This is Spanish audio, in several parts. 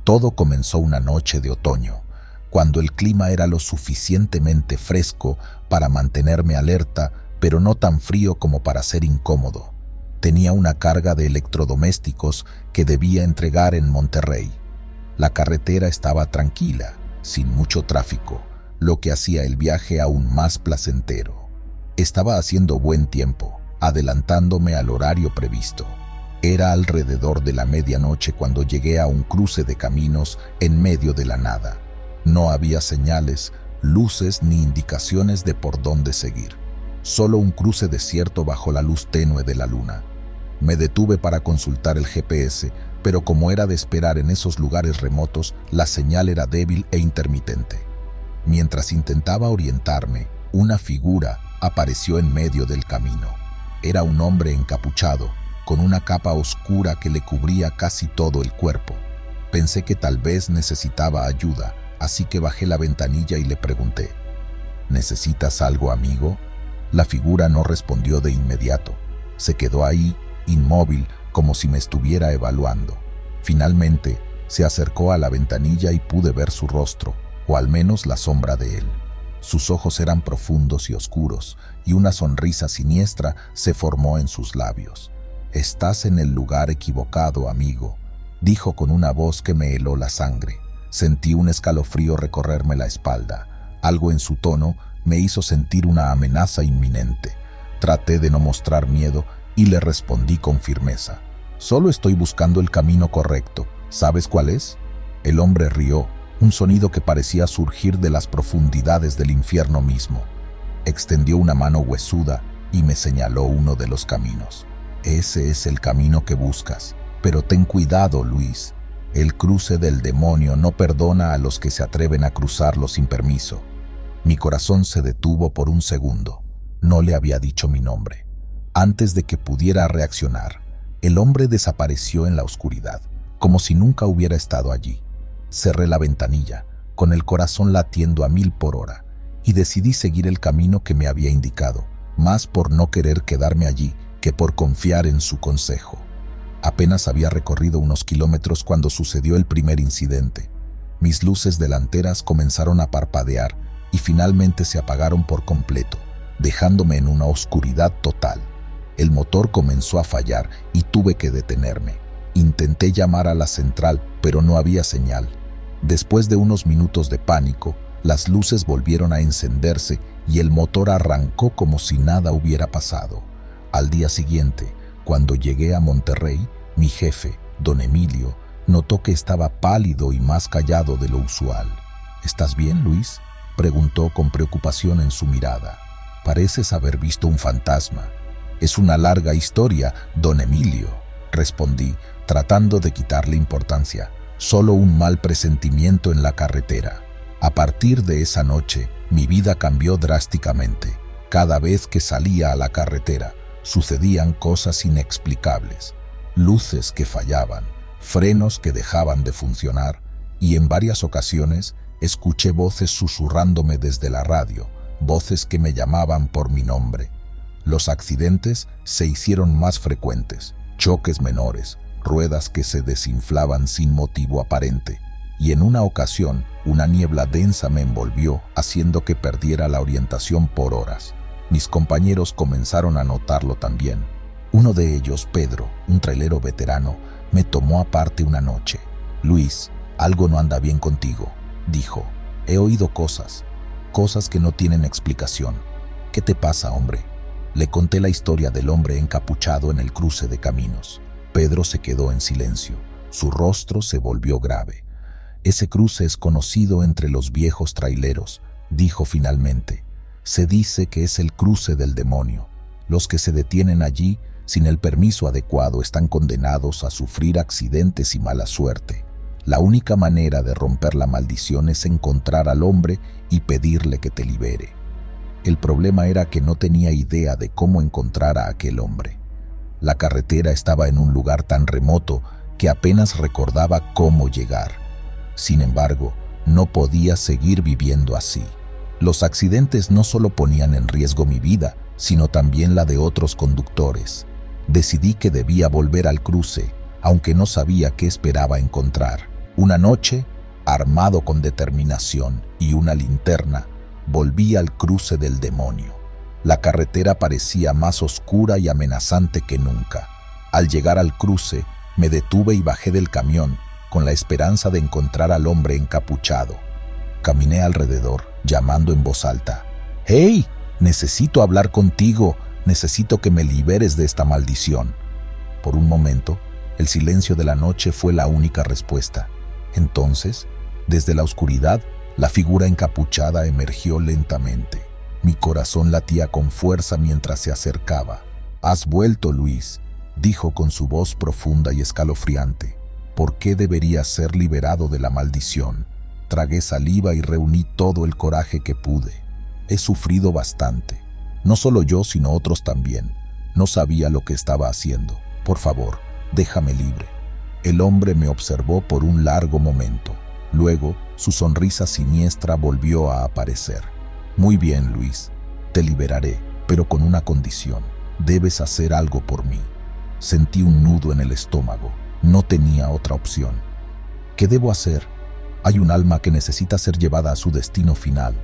Todo comenzó una noche de otoño, cuando el clima era lo suficientemente fresco para mantenerme alerta, pero no tan frío como para ser incómodo. Tenía una carga de electrodomésticos que debía entregar en Monterrey. La carretera estaba tranquila, sin mucho tráfico, lo que hacía el viaje aún más placentero. Estaba haciendo buen tiempo, adelantándome al horario previsto. Era alrededor de la medianoche cuando llegué a un cruce de caminos en medio de la nada. No había señales, luces ni indicaciones de por dónde seguir. Solo un cruce desierto bajo la luz tenue de la luna. Me detuve para consultar el GPS, pero como era de esperar en esos lugares remotos, la señal era débil e intermitente. Mientras intentaba orientarme, una figura apareció en medio del camino. Era un hombre encapuchado, con una capa oscura que le cubría casi todo el cuerpo. Pensé que tal vez necesitaba ayuda, así que bajé la ventanilla y le pregunté: ¿necesitas algo, amigo? La figura no respondió de inmediato. Se quedó ahí, inmóvil, como si me estuviera evaluando. Finalmente, se acercó a la ventanilla y pude ver su rostro, o al menos la sombra de él. Sus ojos eran profundos y oscuros, y una sonrisa siniestra se formó en sus labios. «Estás en el lugar equivocado, amigo», dijo con una voz que me heló la sangre. Sentí un escalofrío recorrerme la espalda. Algo en su tono me hizo sentir una amenaza inminente. Traté de no mostrar miedo y le respondí con firmeza: «Solo estoy buscando el camino correcto. ¿Sabes cuál es?». El hombre rió, un sonido que parecía surgir de las profundidades del infierno mismo. Extendió una mano huesuda y me señaló uno de los caminos. «Ese es el camino que buscas. Pero ten cuidado, Luis. El cruce del demonio no perdona a los que se atreven a cruzarlo sin permiso». Mi corazón se detuvo por un segundo. No le había dicho mi nombre. Antes de que pudiera reaccionar, el hombre desapareció en la oscuridad, como si nunca hubiera estado allí. Cerré la ventanilla, con el corazón latiendo a 1000 por hora, y decidí seguir el camino que me había indicado, más por no querer quedarme allí que por confiar en su consejo. Apenas había recorrido unos kilómetros cuando sucedió el primer incidente. Mis luces delanteras comenzaron a parpadear y finalmente se apagaron por completo, dejándome en una oscuridad total. El motor comenzó a fallar y tuve que detenerme. Intenté llamar a la central, pero no había señal. Después de unos minutos de pánico, las luces volvieron a encenderse y el motor arrancó como si nada hubiera pasado. Al día siguiente, cuando llegué a Monterrey, mi jefe, don Emilio, notó que estaba pálido y más callado de lo usual. «¿Estás bien, Luis?», preguntó con preocupación en su mirada. «Pareces haber visto un fantasma». «Es una larga historia, don Emilio», respondí, tratando de quitarle importancia. «Solo un mal presentimiento en la carretera». A partir de esa noche, mi vida cambió drásticamente. Cada vez que salía a la carretera, sucedían cosas inexplicables. Luces que fallaban, frenos que dejaban de funcionar, y en varias ocasiones escuché voces susurrándome desde la radio, voces que me llamaban por mi nombre. Los accidentes se hicieron más frecuentes, choques menores, ruedas que se desinflaban sin motivo aparente, y en una ocasión una niebla densa me envolvió, haciendo que perdiera la orientación por horas. Mis compañeros comenzaron a notarlo también. Uno de ellos, Pedro, un trailero veterano, me tomó aparte una noche. «Luis, algo no anda bien contigo», dijo. «He oído cosas que no tienen explicación». «¿Qué te pasa, hombre?». Le conté la historia del hombre encapuchado en el cruce de caminos. Pedro se quedó en silencio. Su rostro se volvió grave. «Ese cruce es conocido entre los viejos traileros», dijo finalmente. «Se dice que es el cruce del demonio. Los que se detienen allí sin el permiso adecuado están condenados a sufrir accidentes y mala suerte. La única manera de romper la maldición es encontrar al hombre y pedirle que te libere». El problema era que no tenía idea de cómo encontrar a aquel hombre. La carretera estaba en un lugar tan remoto que apenas recordaba cómo llegar. Sin embargo, no podía seguir viviendo así. Los accidentes no solo ponían en riesgo mi vida, sino también la de otros conductores. Decidí que debía volver al cruce, aunque no sabía qué esperaba encontrar. Una noche, armado con determinación y una linterna, volví al cruce del demonio. La carretera parecía más oscura y amenazante que nunca. Al llegar al cruce, me detuve y bajé del camión con la esperanza de encontrar al hombre encapuchado. Caminé alrededor, llamando en voz alta. «¡Hey! Necesito hablar contigo. Necesito que me liberes de esta maldición». Por un momento, el silencio de la noche fue la única respuesta. Entonces, desde la oscuridad, la figura encapuchada emergió lentamente. Mi corazón latía con fuerza mientras se acercaba. «Has vuelto, Luis», dijo con su voz profunda y escalofriante. «¿Por qué debería ser liberado de la maldición?» Tragué saliva y reuní todo el coraje que pude. He sufrido bastante. No solo yo, sino otros también. No sabía lo que estaba haciendo. Por favor, déjame libre. El hombre me observó por un largo momento. Luego, su sonrisa siniestra volvió a aparecer. «Muy bien, Luis. Te liberaré, pero con una condición. Debes hacer algo por mí». Sentí un nudo en el estómago. No tenía otra opción. «¿Qué debo hacer?» «Hay un alma que necesita ser llevada a su destino final.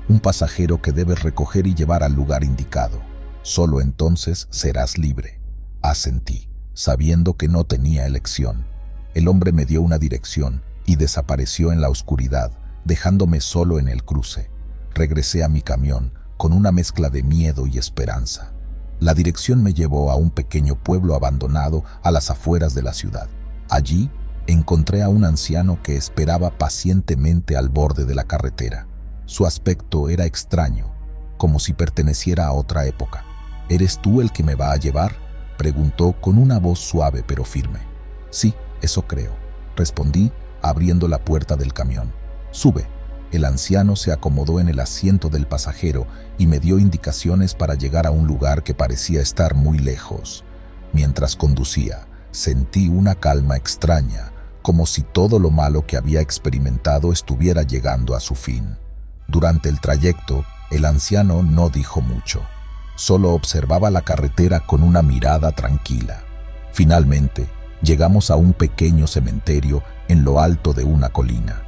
Un pasajero que debes recoger y llevar al lugar indicado. Solo entonces serás libre». Asentí, sabiendo que no tenía elección. El hombre me dio una dirección y desapareció en la oscuridad, dejándome solo en el cruce. Regresé a mi camión con una mezcla de miedo y esperanza. La dirección me llevó a un pequeño pueblo abandonado a las afueras de la ciudad. Allí encontré a un anciano que esperaba pacientemente al borde de la carretera. Su aspecto era extraño, como si perteneciera a otra época. «¿Eres tú el que me va a llevar?», preguntó con una voz suave pero firme. «Sí, eso creo», respondí, abriendo la puerta del camión. «Sube». El anciano se acomodó en el asiento del pasajero y me dio indicaciones para llegar a un lugar que parecía estar muy lejos. Mientras conducía, sentí una calma extraña, como si todo lo malo que había experimentado estuviera llegando a su fin. Durante el trayecto, el anciano no dijo mucho. Solo observaba la carretera con una mirada tranquila. Finalmente, llegamos a un pequeño cementerio en lo alto de una colina.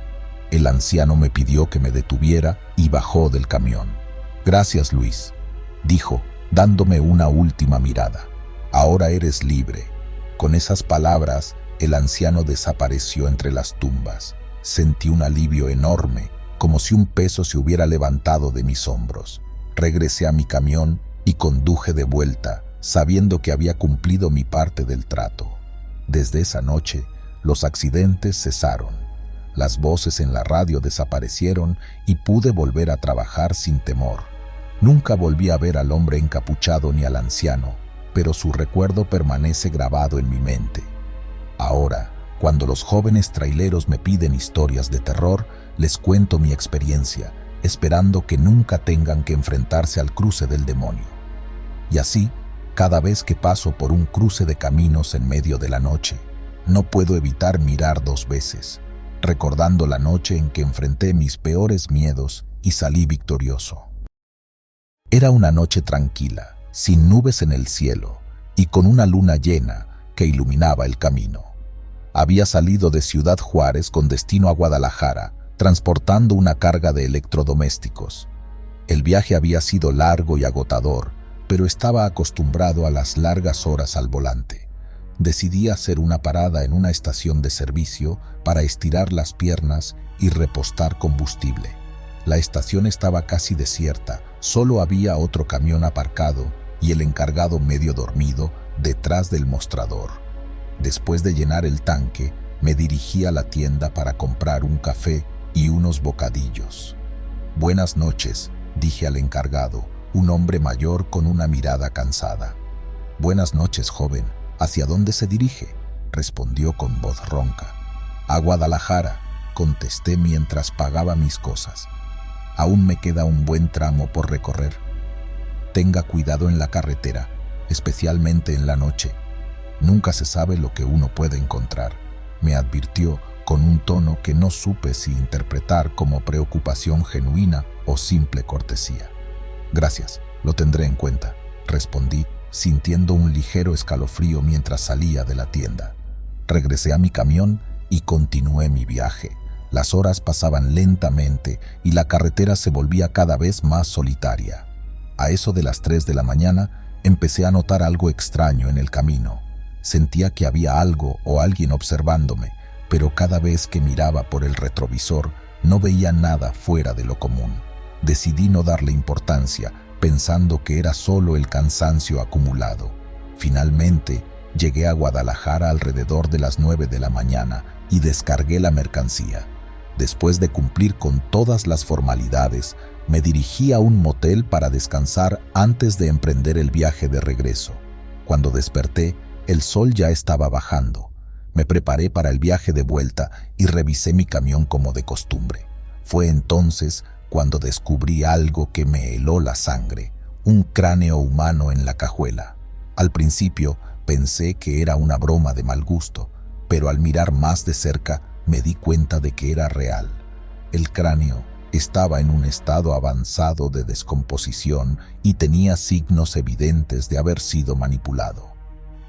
El anciano me pidió que me detuviera y bajó del camión. «Gracias, Luis», dijo, dándome una última mirada. «Ahora eres libre». Con esas palabras, el anciano desapareció entre las tumbas. Sentí un alivio enorme, como si un peso se hubiera levantado de mis hombros. Regresé a mi camión y conduje de vuelta, sabiendo que había cumplido mi parte del trato. Desde esa noche, los accidentes cesaron. Las voces en la radio desaparecieron y pude volver a trabajar sin temor. Nunca volví a ver al hombre encapuchado ni al anciano, pero su recuerdo permanece grabado en mi mente. Ahora, cuando los jóvenes traileros me piden historias de terror, les cuento mi experiencia, esperando que nunca tengan que enfrentarse al cruce del demonio. Y así, cada vez que paso por un cruce de caminos en medio de la noche, no puedo evitar mirar 2 veces, recordando la noche en que enfrenté mis peores miedos y salí victorioso. Era una noche tranquila, sin nubes en el cielo y con una luna llena que iluminaba el camino. Había salido de Ciudad Juárez con destino a Guadalajara, transportando una carga de electrodomésticos. El viaje había sido largo y agotador, pero estaba acostumbrado a las largas horas al volante. Decidí hacer una parada en una estación de servicio para estirar las piernas y repostar combustible. La estación estaba casi desierta, solo había otro camión aparcado y el encargado medio dormido detrás del mostrador. Después de llenar el tanque, me dirigí a la tienda para comprar un café y unos bocadillos. «Buenas noches», dije al encargado, un hombre mayor con una mirada cansada. «Buenas noches, joven. ¿Hacia dónde se dirige?», respondió con voz ronca. «A Guadalajara», contesté mientras pagaba mis cosas. «Aún me queda un buen tramo por recorrer. Tenga cuidado en la carretera, especialmente en la noche. Nunca se sabe lo que uno puede encontrar», me advirtió con un tono que no supe si interpretar como preocupación genuina o simple cortesía. «Gracias, lo tendré en cuenta», respondí, sintiendo un ligero escalofrío mientras salía de la tienda. Regresé a mi camión y continué mi viaje. Las horas pasaban lentamente y la carretera se volvía cada vez más solitaria. A eso de las 3 de la mañana empecé a notar algo extraño en el camino. Sentía que había algo o alguien observándome, pero cada vez que miraba por el retrovisor no veía nada fuera de lo común. Decidí no darle importancia, pensando que era solo el cansancio acumulado. Finalmente, llegué a Guadalajara alrededor de las 9 de la mañana y descargué la mercancía. Después de cumplir con todas las formalidades, me dirigí a un motel para descansar antes de emprender el viaje de regreso. Cuando desperté, el sol ya estaba bajando. Me preparé para el viaje de vuelta y revisé mi camión como de costumbre. Fue entonces cuando descubrí algo que me heló la sangre: un cráneo humano en la cajuela. Al principio pensé que era una broma de mal gusto, pero al mirar más de cerca me di cuenta de que era real. El cráneo estaba en un estado avanzado de descomposición y tenía signos evidentes de haber sido manipulado.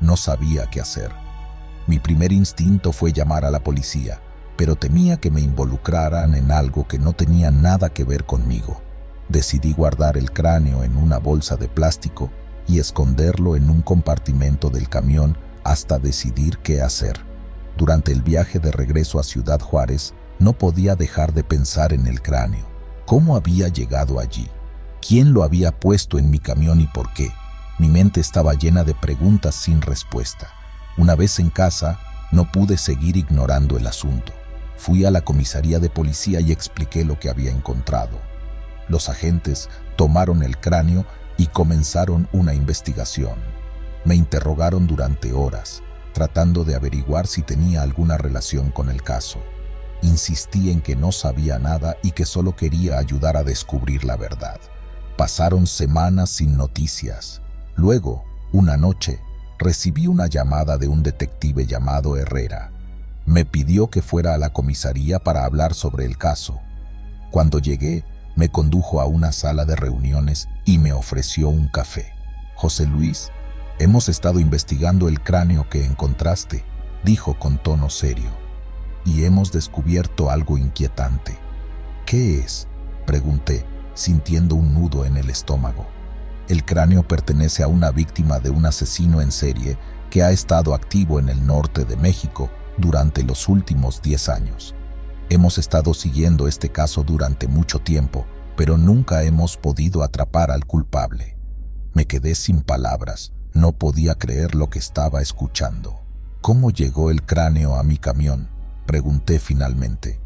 No sabía qué hacer. Mi primer instinto fue llamar a la policía, pero temía que me involucraran en algo que no tenía nada que ver conmigo. Decidí guardar el cráneo en una bolsa de plástico y esconderlo en un compartimento del camión hasta decidir qué hacer. Durante el viaje de regreso a Ciudad Juárez, no podía dejar de pensar en el cráneo. ¿Cómo había llegado allí? ¿Quién lo había puesto en mi camión y por qué? Mi mente estaba llena de preguntas sin respuesta. Una vez en casa, no pude seguir ignorando el asunto. Fui a la comisaría de policía y expliqué lo que había encontrado. Los agentes tomaron el cráneo y comenzaron una investigación. Me interrogaron durante horas, tratando de averiguar si tenía alguna relación con el caso. Insistí en que no sabía nada y que solo quería ayudar a descubrir la verdad. Pasaron semanas sin noticias. Luego, una noche, recibí una llamada de un detective llamado Herrera. Me pidió que fuera a la comisaría para hablar sobre el caso. Cuando llegué, me condujo a una sala de reuniones y me ofreció un café. «José Luis, hemos estado investigando el cráneo que encontraste», dijo con tono serio, «y hemos descubierto algo inquietante». «¿Qué es?», pregunté, sintiendo un nudo en el estómago. «El cráneo pertenece a una víctima de un asesino en serie que ha estado activo en el norte de México durante los últimos 10 años. Hemos estado siguiendo este caso durante mucho tiempo, pero nunca hemos podido atrapar al culpable». Me quedé sin palabras. No podía creer lo que estaba escuchando. «¿Cómo llegó el cráneo a mi camión?», pregunté finalmente.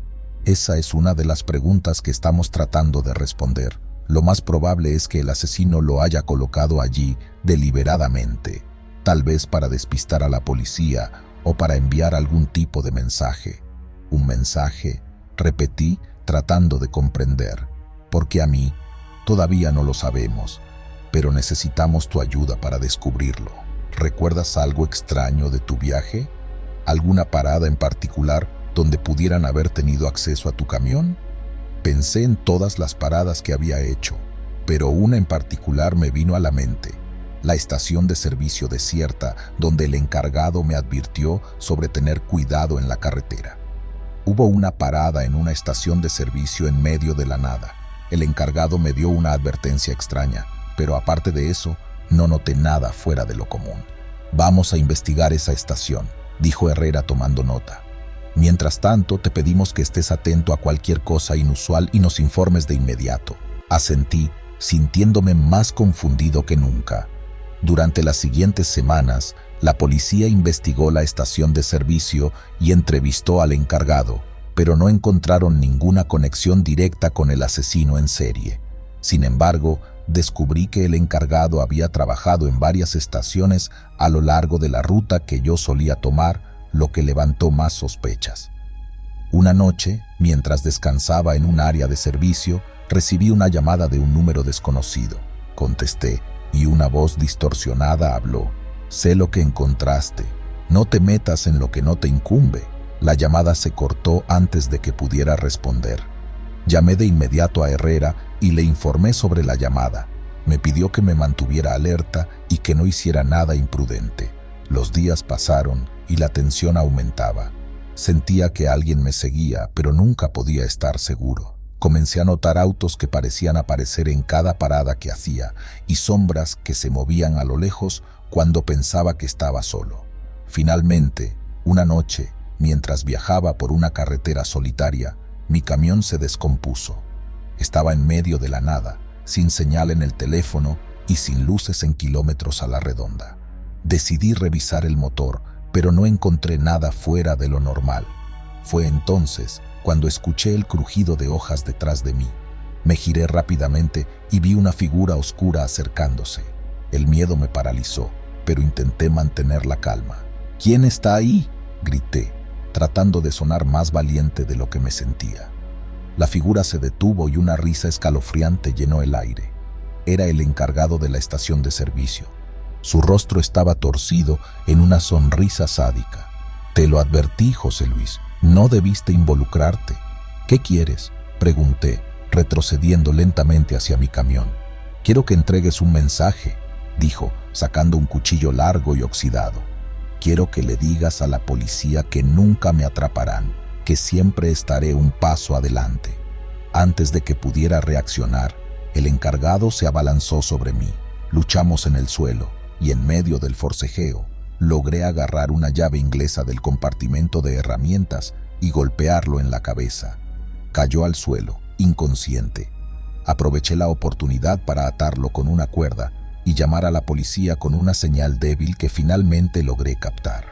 «Esa es una de las preguntas que estamos tratando de responder. Lo más probable es que el asesino lo haya colocado allí deliberadamente, tal vez para despistar a la policía o para enviar algún tipo de mensaje». «¿Un mensaje?», repetí, tratando de comprender. «Porque a mí todavía no lo sabemos, pero necesitamos tu ayuda para descubrirlo. ¿Recuerdas algo extraño de tu viaje? ¿Alguna parada en particular donde pudieran haber tenido acceso a tu camión?». Pensé en todas las paradas que había hecho, pero una en particular me vino a la mente: la estación de servicio desierta, donde el encargado me advirtió sobre tener cuidado en la carretera. Hubo una parada en una estación de servicio en medio de la nada. El encargado me dio una advertencia extraña, pero aparte de eso, no noté nada fuera de lo común. «Vamos a investigar esa estación», dijo Herrera tomando nota. «Mientras tanto, te pedimos que estés atento a cualquier cosa inusual y nos informes de inmediato». Asentí, sintiéndome más confundido que nunca. Durante las siguientes semanas, la policía investigó la estación de servicio y entrevistó al encargado, pero no encontraron ninguna conexión directa con el asesino en serie. Sin embargo, descubrí que el encargado había trabajado en varias estaciones a lo largo de la ruta que yo solía tomar, lo que levantó más sospechas. Una noche, mientras descansaba en un área de servicio, recibí una llamada de un número desconocido. Contesté y una voz distorsionada habló: «Sé lo que encontraste. No te metas en lo que no te incumbe». La llamada se cortó antes de que pudiera responder. Llamé de inmediato a Herrera y le informé sobre la llamada. Me pidió que me mantuviera alerta y que no hiciera nada imprudente. Los días pasaron y la tensión aumentaba. Sentía que alguien me seguía, pero nunca podía estar seguro. Comencé a notar autos que parecían aparecer en cada parada que hacía y sombras que se movían a lo lejos cuando pensaba que estaba solo. Finalmente, una noche, mientras viajaba por una carretera solitaria, mi camión se descompuso. Estaba en medio de la nada, sin señal en el teléfono y sin luces en kilómetros a la redonda. Decidí revisar el motor, pero no encontré nada fuera de lo normal. Fue entonces cuando escuché el crujido de hojas detrás de mí. Me giré rápidamente y vi una figura oscura acercándose. El miedo me paralizó, pero intenté mantener la calma. «¿Quién está ahí?», grité, tratando de sonar más valiente de lo que me sentía. La figura se detuvo y una risa escalofriante llenó el aire. Era el encargado de la estación de servicio. Su rostro estaba torcido en una sonrisa sádica. «Te lo advertí, José Luis, no debiste involucrarte». «¿Qué quieres?», pregunté, retrocediendo lentamente hacia mi camión. «Quiero que entregues un mensaje», dijo, sacando un cuchillo largo y oxidado. «Quiero que le digas a la policía que nunca me atraparán, que siempre estaré un paso adelante». Antes de que pudiera reaccionar, el encargado se abalanzó sobre mí. Luchamos en el suelo y en medio del forcejeo, logré agarrar una llave inglesa del compartimento de herramientas y golpearlo en la cabeza. Cayó al suelo, inconsciente. Aproveché la oportunidad para atarlo con una cuerda y llamar a la policía con una señal débil que finalmente logré captar.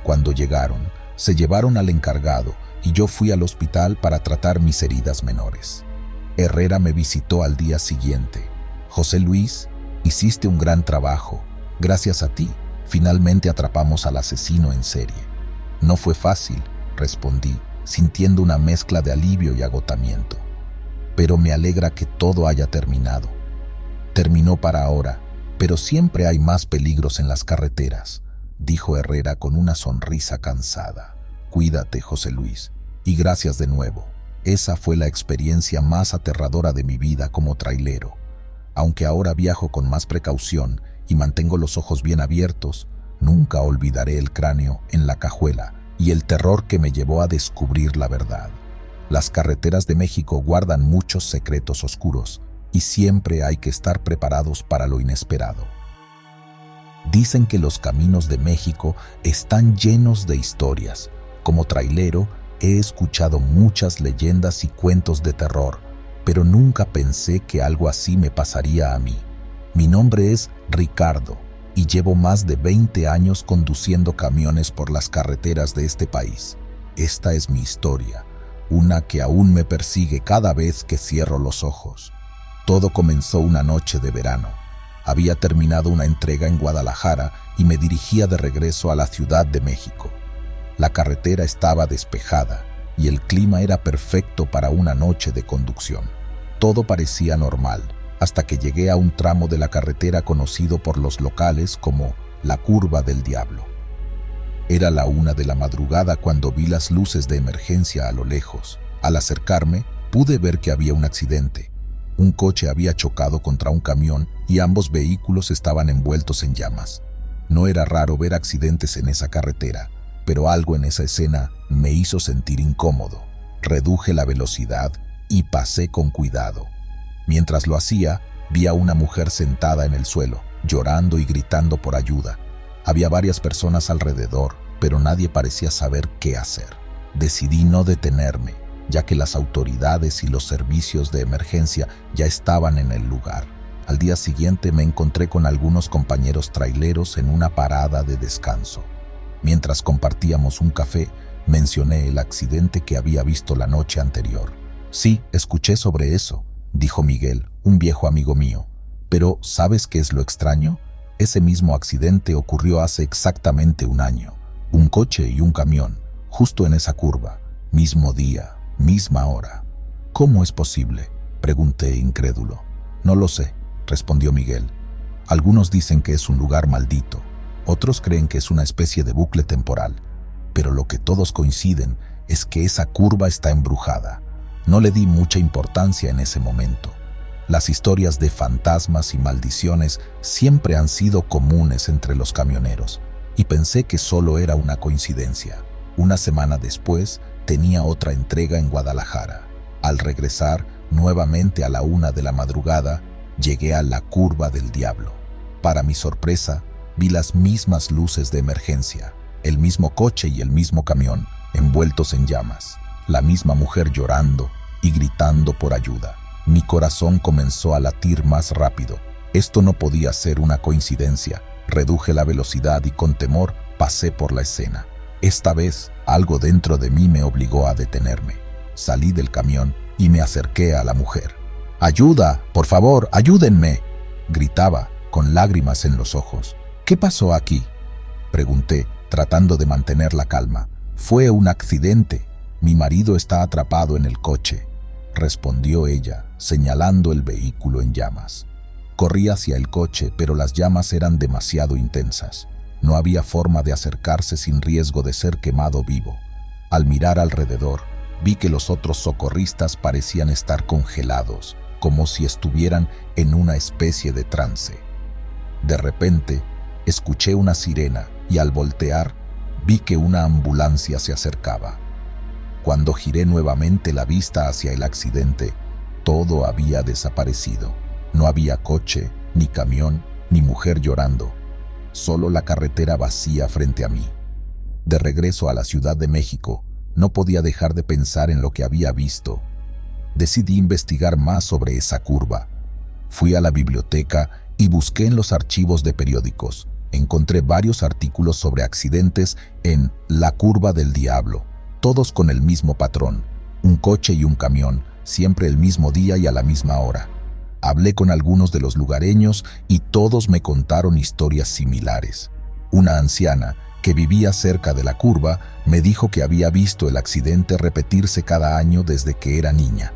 Cuando llegaron, se llevaron al encargado y yo fui al hospital para tratar mis heridas menores. Herrera me visitó al día siguiente. «José Luis, hiciste un gran trabajo. Gracias a ti, finalmente atrapamos al asesino en serie». «No fue fácil», respondí, sintiendo una mezcla de alivio y agotamiento. «Pero me alegra que todo haya terminado». «Terminó para ahora, pero siempre hay más peligros en las carreteras», dijo Herrera con una sonrisa cansada. «Cuídate, José Luis, y gracias de nuevo. Esa fue la experiencia más aterradora de mi vida como trailero. Aunque ahora viajo con más precaución y mantengo los ojos bien abiertos, nunca olvidaré el cráneo en la cajuela y el terror que me llevó a descubrir la verdad. Las carreteras de México guardan muchos secretos oscuros y siempre hay que estar preparados para lo inesperado». Dicen que los caminos de México están llenos de historias. Como trailero, he escuchado muchas leyendas y cuentos de terror, pero nunca pensé que algo así me pasaría a mí. Mi nombre es Ricardo y llevo más de 20 años conduciendo camiones por las carreteras de este país. Esta es mi historia, una que aún me persigue cada vez que cierro los ojos. Todo comenzó una noche de verano. Había terminado una entrega en Guadalajara y me dirigía de regreso a la Ciudad de México. La carretera estaba despejada y el clima era perfecto para una noche de conducción. Todo parecía normal, hasta que llegué a un tramo de la carretera conocido por los locales como la Curva del Diablo. Era la 1 de la madrugada cuando vi las luces de emergencia a lo lejos. Al acercarme, pude ver que había un accidente. Un coche había chocado contra un camión y ambos vehículos estaban envueltos en llamas. No era raro ver accidentes en esa carretera, pero algo en esa escena me hizo sentir incómodo. Reduje la velocidad y pasé con cuidado. Mientras lo hacía, vi a una mujer sentada en el suelo, llorando y gritando por ayuda. Había varias personas alrededor, pero nadie parecía saber qué hacer. Decidí no detenerme, ya que las autoridades y los servicios de emergencia ya estaban en el lugar. Al día siguiente me encontré con algunos compañeros traileros en una parada de descanso. Mientras compartíamos un café, mencioné el accidente que había visto la noche anterior. «Sí, escuché sobre eso», dijo Miguel, un viejo amigo mío. «Pero, ¿sabes qué es lo extraño? Ese mismo accidente ocurrió hace exactamente un año. Un coche y un camión, justo en esa curva. Mismo día, misma hora». «¿Cómo es posible?», pregunté incrédulo. «No lo sé», respondió Miguel. «Algunos dicen que es un lugar maldito. Otros creen que es una especie de bucle temporal, pero lo que todos coinciden es que esa curva está embrujada». No le di mucha importancia en ese momento. Las historias de fantasmas y maldiciones siempre han sido comunes entre los camioneros, y pensé que solo era una coincidencia. Una semana después, tenía otra entrega en Guadalajara. Al regresar, nuevamente a la 1 de la madrugada, llegué a la Curva del Diablo. Para mi sorpresa, vi las mismas luces de emergencia, el mismo coche y el mismo camión, envueltos en llamas, la misma mujer llorando y gritando por ayuda. Mi corazón comenzó a latir más rápido. Esto no podía ser una coincidencia. Reduje la velocidad y con temor pasé por la escena. Esta vez, algo dentro de mí me obligó a detenerme. Salí del camión y me acerqué a la mujer. «¡Ayuda! ¡Por favor, ayúdenme!», gritaba, con lágrimas en los ojos. «¿Qué pasó aquí?», pregunté, tratando de mantener la calma. «Fue un accidente. Mi marido está atrapado en el coche», respondió ella, señalando el vehículo en llamas. Corrí hacia el coche, pero las llamas eran demasiado intensas. No había forma de acercarse sin riesgo de ser quemado vivo. Al mirar alrededor, vi que los otros socorristas parecían estar congelados, como si estuvieran en una especie de trance. De repente, escuché una sirena y al voltear, vi que una ambulancia se acercaba. Cuando giré nuevamente la vista hacia el accidente, todo había desaparecido. No había coche, ni camión, ni mujer llorando. Solo la carretera vacía frente a mí. De regreso a la Ciudad de México, no podía dejar de pensar en lo que había visto. Decidí investigar más sobre esa curva. Fui a la biblioteca y busqué en los archivos de periódicos. Encontré varios artículos sobre accidentes en La Curva del Diablo, todos con el mismo patrón, un coche y un camión, siempre el mismo día y a la misma hora. Hablé con algunos de los lugareños y todos me contaron historias similares. Una anciana que vivía cerca de la curva me dijo que había visto el accidente repetirse cada año desde que era niña.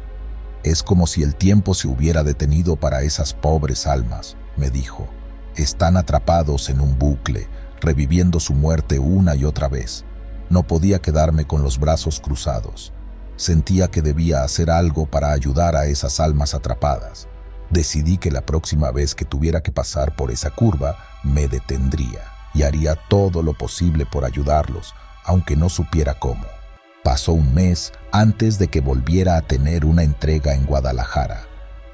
«Es como si el tiempo se hubiera detenido para esas pobres almas», me dijo. «Están atrapados en un bucle, reviviendo su muerte una y otra vez». No podía quedarme con los brazos cruzados. Sentía que debía hacer algo para ayudar a esas almas atrapadas. Decidí que la próxima vez que tuviera que pasar por esa curva, me detendría y haría todo lo posible por ayudarlos, aunque no supiera cómo. Pasó un mes antes de que volviera a tener una entrega en Guadalajara.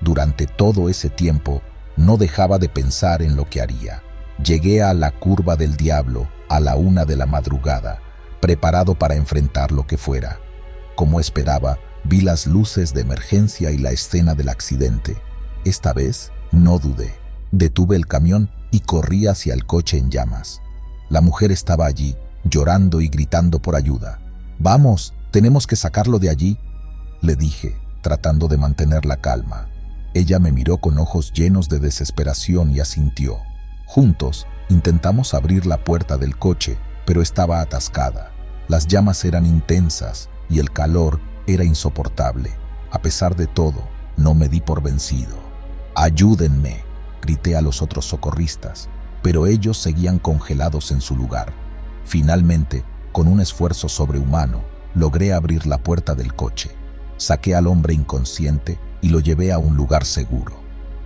Durante todo ese tiempo, no dejaba de pensar en lo que haría. Llegué a la Curva del Diablo a la 1 de la madrugada, preparado para enfrentar lo que fuera. Como esperaba, vi las luces de emergencia y la escena del accidente. Esta vez no dudé. Detuve el camión y corrí hacia el coche en llamas. La mujer estaba allí, llorando y gritando por ayuda. «Vamos, tenemos que sacarlo de allí», le dije, tratando de mantener la calma. Ella me miró con ojos llenos de desesperación y asintió. Juntos, intentamos abrir la puerta del coche, pero estaba atascada. Las llamas eran intensas y el calor era insoportable. A pesar de todo, no me di por vencido. «Ayúdenme», grité a los otros socorristas, pero ellos seguían congelados en su lugar. Finalmente, con un esfuerzo sobrehumano, logré abrir la puerta del coche. Saqué al hombre inconsciente y lo llevé a un lugar seguro.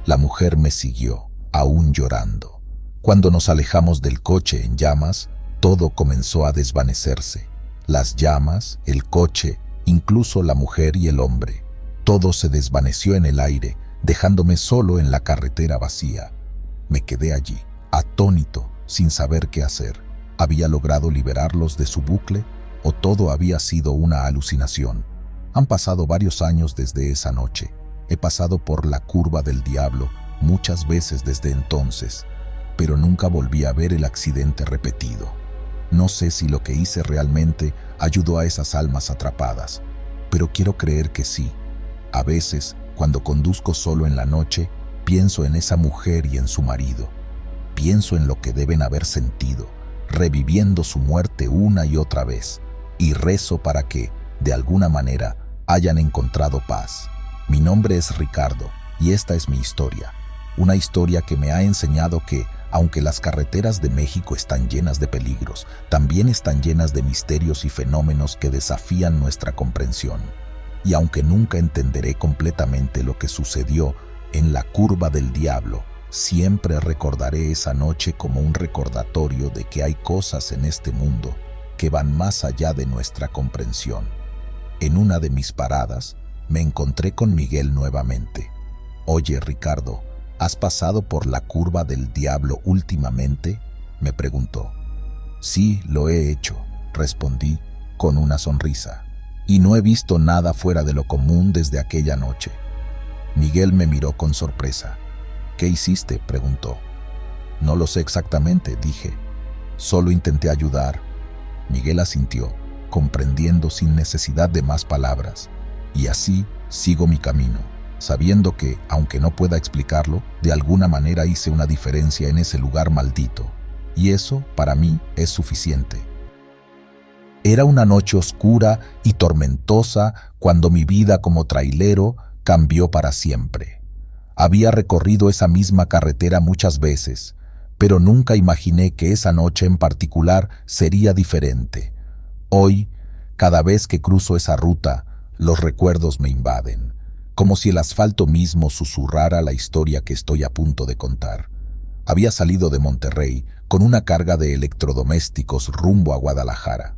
La mujer me siguió, aún llorando. Cuando nos alejamos del coche en llamas, todo comenzó a desvanecerse. Las llamas, el coche, incluso la mujer y el hombre. Todo se desvaneció en el aire, dejándome solo en la carretera vacía. Me quedé allí, atónito, sin saber qué hacer. ¿Había logrado liberarlos de su bucle o todo había sido una alucinación? Han pasado varios años desde esa noche. He pasado por la Curva del Diablo muchas veces desde entonces, pero nunca volví a ver el accidente repetido. No sé si lo que hice realmente ayudó a esas almas atrapadas, pero quiero creer que sí. A veces, cuando conduzco solo en la noche, pienso en esa mujer y en su marido. Pienso en lo que deben haber sentido, reviviendo su muerte una y otra vez, y rezo para que, de alguna manera, hayan encontrado paz. Mi nombre es Ricardo, y esta es mi historia. Una historia que me ha enseñado que, aunque las carreteras de México están llenas de peligros, también están llenas de misterios y fenómenos que desafían nuestra comprensión. Y aunque nunca entenderé completamente lo que sucedió en la Curva del Diablo, siempre recordaré esa noche como un recordatorio de que hay cosas en este mundo que van más allá de nuestra comprensión. En una de mis paradas, me encontré con Miguel nuevamente. «Oye, Ricardo, ¿has pasado por la curva del diablo últimamente?», me preguntó. «Sí, lo he hecho», respondí con una sonrisa, «y no he visto nada fuera de lo común desde aquella noche». Miguel me miró con sorpresa. «¿Qué hiciste?», preguntó. «No lo sé exactamente», dije. «Solo intenté ayudar». Miguel asintió, comprendiendo sin necesidad de más palabras. Y así sigo mi camino, sabiendo que, aunque no pueda explicarlo, de alguna manera hice una diferencia en ese lugar maldito. Y eso, para mí, es suficiente. Era una noche oscura y tormentosa cuando mi vida como trailero cambió para siempre. Había recorrido esa misma carretera muchas veces, pero nunca imaginé que esa noche en particular sería diferente. Hoy, cada vez que cruzo esa ruta, los recuerdos me invaden, como si el asfalto mismo susurrara la historia que estoy a punto de contar. Había salido de Monterrey con una carga de electrodomésticos rumbo a Guadalajara.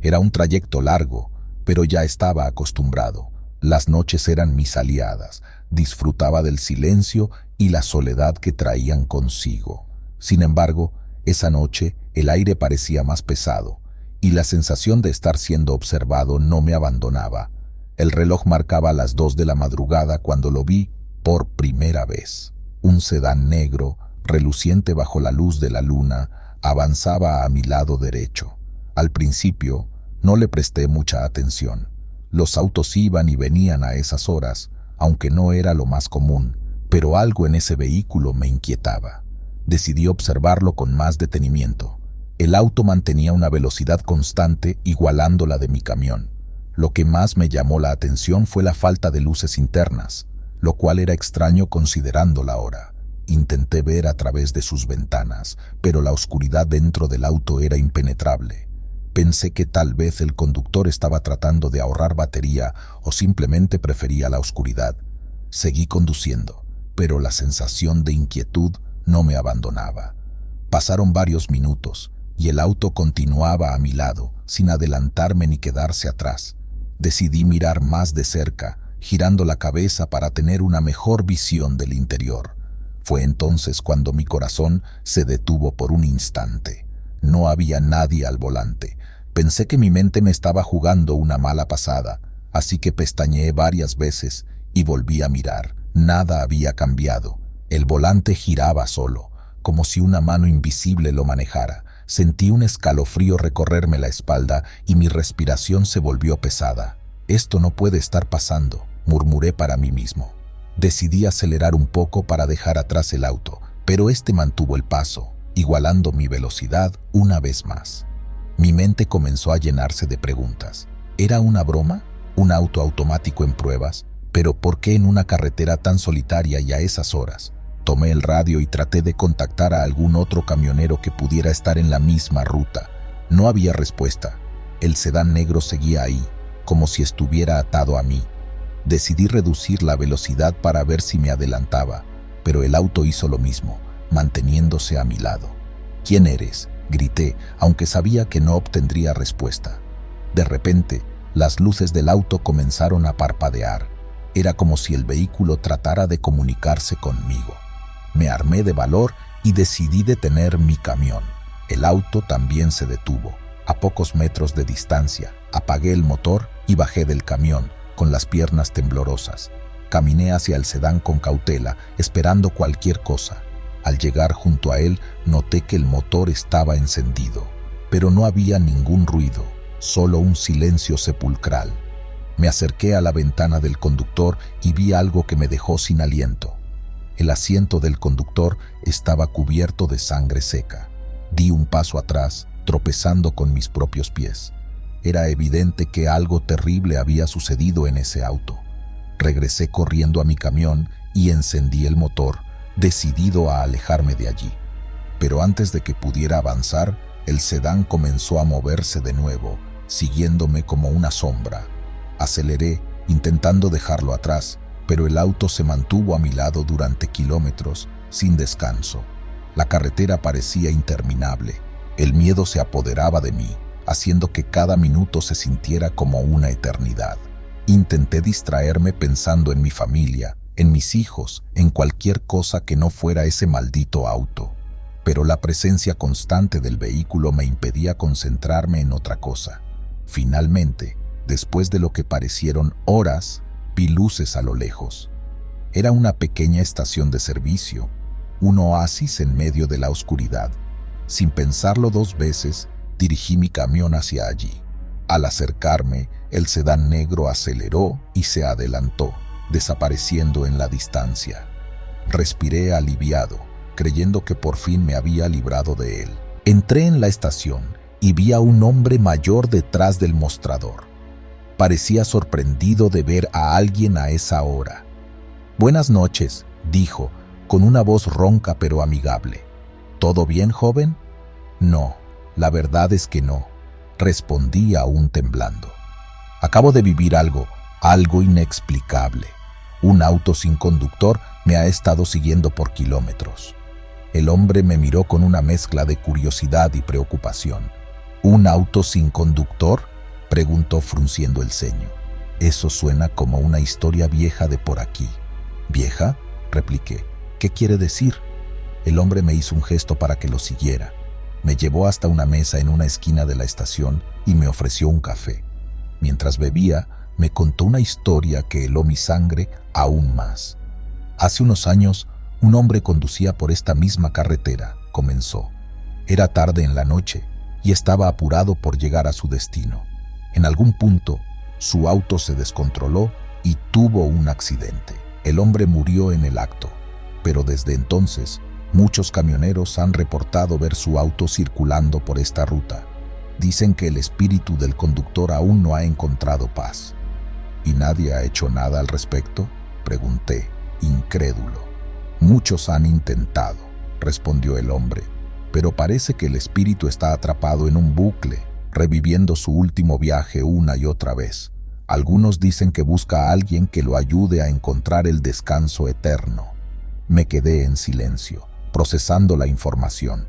Era un trayecto largo, pero ya estaba acostumbrado. Las noches eran mis aliadas, disfrutaba del silencio y la soledad que traían consigo. Sin embargo, esa noche el aire parecía más pesado, y la sensación de estar siendo observado no me abandonaba. El reloj marcaba las 2 de la madrugada cuando lo vi por primera vez. Un sedán negro, reluciente bajo la luz de la luna, avanzaba a mi lado derecho. Al principio, no le presté mucha atención. Los autos iban y venían a esas horas, aunque no era lo más común, pero algo en ese vehículo me inquietaba. Decidí observarlo con más detenimiento. El auto mantenía una velocidad constante, igualando la de mi camión. Lo que más me llamó la atención fue la falta de luces internas, lo cual era extraño considerando la hora. Intenté ver a través de sus ventanas, pero la oscuridad dentro del auto era impenetrable. Pensé que tal vez el conductor estaba tratando de ahorrar batería o simplemente prefería la oscuridad. Seguí conduciendo, pero la sensación de inquietud no me abandonaba. Pasaron varios minutos y el auto continuaba a mi lado, sin adelantarme ni quedarse atrás. Decidí mirar más de cerca, girando la cabeza para tener una mejor visión del interior. Fue entonces cuando mi corazón se detuvo por un instante. No había nadie al volante. Pensé que mi mente me estaba jugando una mala pasada, así que pestañeé varias veces y volví a mirar. Nada había cambiado. El volante giraba solo, como si una mano invisible lo manejara. Sentí un escalofrío recorrerme la espalda y mi respiración se volvió pesada. «Esto no puede estar pasando», murmuré para mí mismo. Decidí acelerar un poco para dejar atrás el auto, pero este mantuvo el paso, igualando mi velocidad una vez más. Mi mente comenzó a llenarse de preguntas. ¿Era una broma? ¿Un auto automático en pruebas? ¿Pero por qué en una carretera tan solitaria y a esas horas? Tomé el radio y traté de contactar a algún otro camionero que pudiera estar en la misma ruta. No había respuesta. El sedán negro seguía ahí, como si estuviera atado a mí. Decidí reducir la velocidad para ver si me adelantaba, pero el auto hizo lo mismo, manteniéndose a mi lado. «¿Quién eres?», grité, aunque sabía que no obtendría respuesta. De repente, las luces del auto comenzaron a parpadear. Era como si el vehículo tratara de comunicarse conmigo. Me armé de valor y decidí detener mi camión. El auto también se detuvo. A pocos metros de distancia, apagué el motor y bajé del camión, con las piernas temblorosas. Caminé hacia el sedán con cautela, esperando cualquier cosa. Al llegar junto a él, noté que el motor estaba encendido, pero no había ningún ruido, solo un silencio sepulcral. Me acerqué a la ventana del conductor y vi algo que me dejó sin aliento. El asiento del conductor estaba cubierto de sangre seca. Di un paso atrás, tropezando con mis propios pies. Era evidente que algo terrible había sucedido en ese auto. Regresé corriendo a mi camión y encendí el motor, decidido a alejarme de allí. Pero antes de que pudiera avanzar, el sedán comenzó a moverse de nuevo, siguiéndome como una sombra. Aceleré, intentando dejarlo atrás, pero el auto se mantuvo a mi lado durante kilómetros, sin descanso. La carretera parecía interminable. El miedo se apoderaba de mí, haciendo que cada minuto se sintiera como una eternidad. Intenté distraerme pensando en mi familia, en mis hijos, en cualquier cosa que no fuera ese maldito auto, pero la presencia constante del vehículo me impedía concentrarme en otra cosa. Finalmente, después de lo que parecieron horas, vi luces a lo lejos. Era una pequeña estación de servicio, un oasis en medio de la oscuridad. Sin pensarlo dos veces, dirigí mi camión hacia allí. Al acercarme, el sedán negro aceleró y se adelantó, desapareciendo en la distancia. Respiré aliviado, creyendo que por fin me había librado de él. Entré en la estación y vi a un hombre mayor detrás del mostrador. Parecía sorprendido de ver a alguien a esa hora. «Buenas noches», dijo, con una voz ronca pero amigable. «¿Todo bien, joven?» «No, la verdad es que no», respondí aún temblando. «Acabo de vivir algo inexplicable. Un auto sin conductor me ha estado siguiendo por kilómetros». El hombre me miró con una mezcla de curiosidad y preocupación. «¿Un auto sin conductor?», preguntó frunciendo el ceño. «Eso suena como una historia vieja de por aquí». «¿Vieja?», repliqué. «¿Qué quiere decir?». El hombre me hizo un gesto para que lo siguiera. Me llevó hasta una mesa en una esquina de la estación y me ofreció un café. Mientras bebía, me contó una historia que heló mi sangre aún más. «Hace unos años, un hombre conducía por esta misma carretera», comenzó. «Era tarde en la noche y estaba apurado por llegar a su destino. En algún punto, su auto se descontroló y tuvo un accidente. El hombre murió en el acto, pero desde entonces, muchos camioneros han reportado ver su auto circulando por esta ruta. Dicen que el espíritu del conductor aún no ha encontrado paz». «¿Y nadie ha hecho nada al respecto?», pregunté, incrédulo. «Muchos han intentado», respondió el hombre, «pero parece que el espíritu está atrapado en un bucle, reviviendo su último viaje una y otra vez. Algunos dicen que busca a alguien que lo ayude a encontrar el descanso eterno». Me quedé en silencio, procesando la información.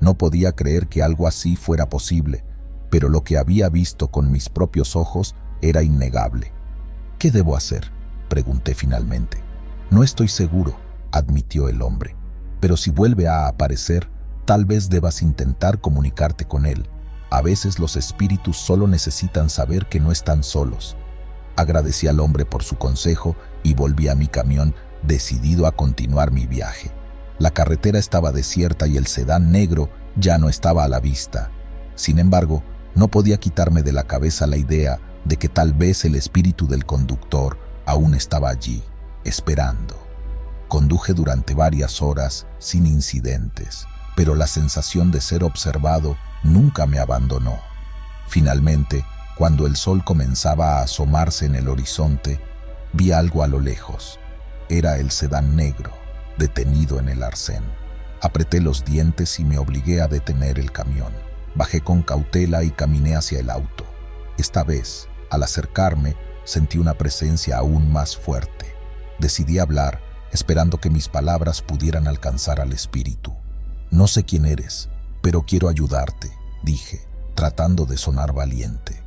No podía creer que algo así fuera posible, pero lo que había visto con mis propios ojos era innegable. «¿Qué debo hacer?», pregunté finalmente. «No estoy seguro», admitió el hombre, «pero si vuelve a aparecer, tal vez debas intentar comunicarte con él. A veces los espíritus solo necesitan saber que no están solos». Agradecí al hombre por su consejo y volví a mi camión, decidido a continuar mi viaje. La carretera estaba desierta y el sedán negro ya no estaba a la vista. Sin embargo, no podía quitarme de la cabeza la idea de que tal vez el espíritu del conductor aún estaba allí, esperando. Conduje durante varias horas sin incidentes, pero la sensación de ser observado nunca me abandonó. Finalmente, cuando el sol comenzaba a asomarse en el horizonte, vi algo a lo lejos. Era el sedán negro, detenido en el arcén. Apreté los dientes y me obligué a detener el camión. Bajé con cautela y caminé hacia el auto. Esta vez, al acercarme, sentí una presencia aún más fuerte. Decidí hablar, esperando que mis palabras pudieran alcanzar al espíritu. «No sé quién eres, pero quiero ayudarte», dije, tratando de sonar valiente.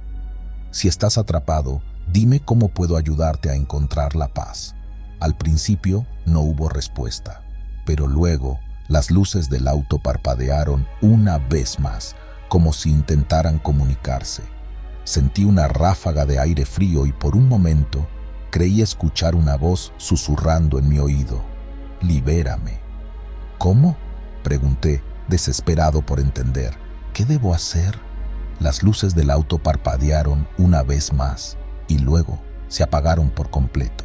«Si estás atrapado, dime cómo puedo ayudarte a encontrar la paz». Al principio no hubo respuesta, pero luego las luces del auto parpadearon una vez más, como si intentaran comunicarse. Sentí una ráfaga de aire frío y por un momento creí escuchar una voz susurrando en mi oído: «Libérame». «¿Cómo?», pregunté, desesperado por entender. «¿Qué debo hacer?». Las luces del auto parpadearon una vez más y luego se apagaron por completo.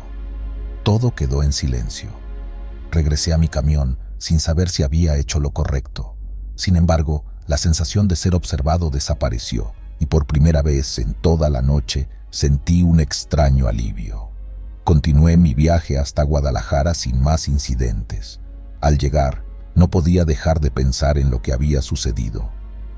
Todo quedó en silencio. Regresé a mi camión sin saber si había hecho lo correcto. Sin embargo, la sensación de ser observado desapareció y por primera vez en toda la noche sentí un extraño alivio. Continué mi viaje hasta Guadalajara sin más incidentes. Al llegar, no podía dejar de pensar en lo que había sucedido.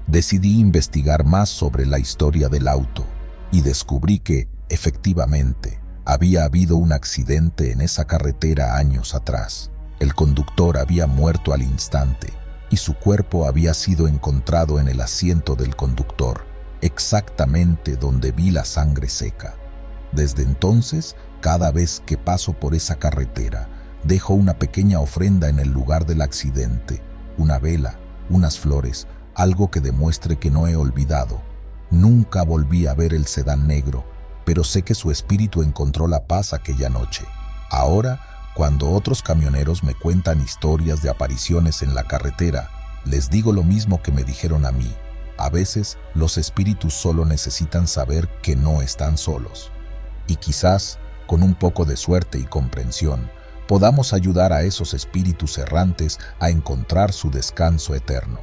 Decidí investigar más sobre la historia del auto y descubrí que, efectivamente, había habido un accidente en esa carretera años atrás. El conductor había muerto al instante y su cuerpo había sido encontrado en el asiento del conductor, exactamente donde vi la sangre seca. Desde entonces, cada vez que paso por esa carretera, dejo una pequeña ofrenda en el lugar del accidente, una vela, unas flores, algo que demuestre que no he olvidado. Nunca volví a ver el sedán negro, pero sé que su espíritu encontró la paz aquella noche. Ahora, cuando otros camioneros me cuentan historias de apariciones en la carretera, les digo lo mismo que me dijeron a mí. A veces, los espíritus solo necesitan saber que no están solos. Y quizás, con un poco de suerte y comprensión, podamos ayudar a esos espíritus errantes a encontrar su descanso eterno.